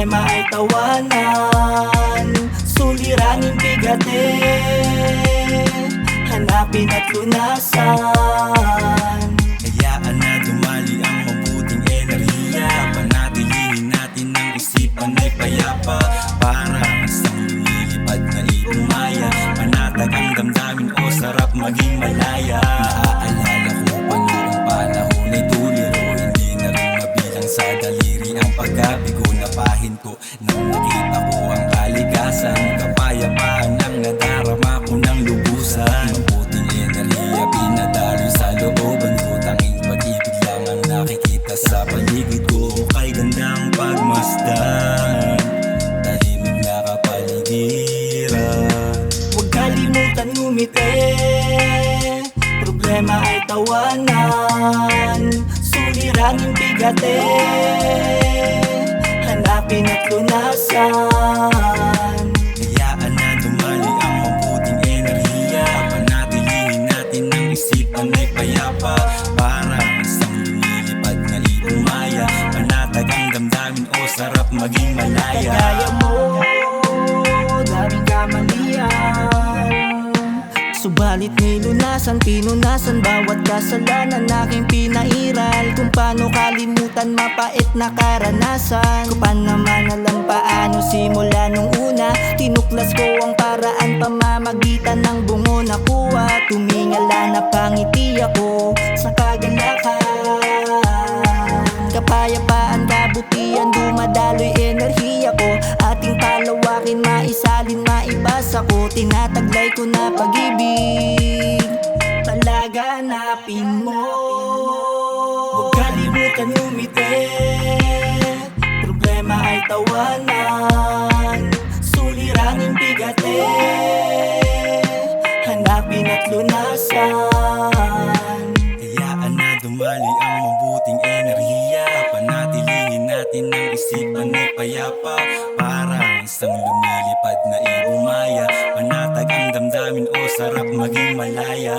Problema ay tawanan, suliraning bigatin, hanapin at lunasan. Hayaan na dumali ang mabuting enerhiya, panatilihin natin ang isipan ay payapa. Parang isang lumilipad na itumaya, panatag ang damdamin o sarap maging malaya. Naaalala ko pa noong panahon ay tuliro, hindi na rin mabilang sa daliri ang pagkabigo na pahinto. Nang nakita ko ang kalikasan, kapayapaan ang nadarama ko ng lubusan. Mabuting enerhiya pinadaloy sa looban ko, tanging pag-ibig lang ang nakikita sa paligid ko. Kay gandang pagmasdan, tahimik na kapaligiran. Huwag kalimutan ngumiti, problema ay tawanan, suliraning bigatin, hanapin at lunasan. Hayaan na dumali ang mabuting enerhiya, panatilihin natin ang isipan ay payapa. Parang isang lumilipad na itumaya, panatag ang damdamin o sarap maging malaya. Kaya mo, daming kamalian, subalit nilunasan, pinunasan bawat kasalanan aking pinairal. Kung paano kalimutan mapait na karanasan, kung pa naman alam paano simula nung una. Tinuklas ko ang paraan, pamamagitan ng bungo nakuha. Tumingala na pangiti ako sa kagalakan, kapayapaan, kabutihan, dumadaloy enerhiya ko. Ating palawakin, maisalin, maibasa ko. Tinataglay ko na pag-ibig, palaganapin mo. Huwag kalimutan ngumiti, problema ay tawanan, suliraning bigatin, hanapin at lunasan. Hayaan na dumali ang mabuting enerhiya, panatilihin natin ang isipan ay payapa. Parang isang lumilipad na ibumaya, panatag ang damdamin o sarap maging malaya.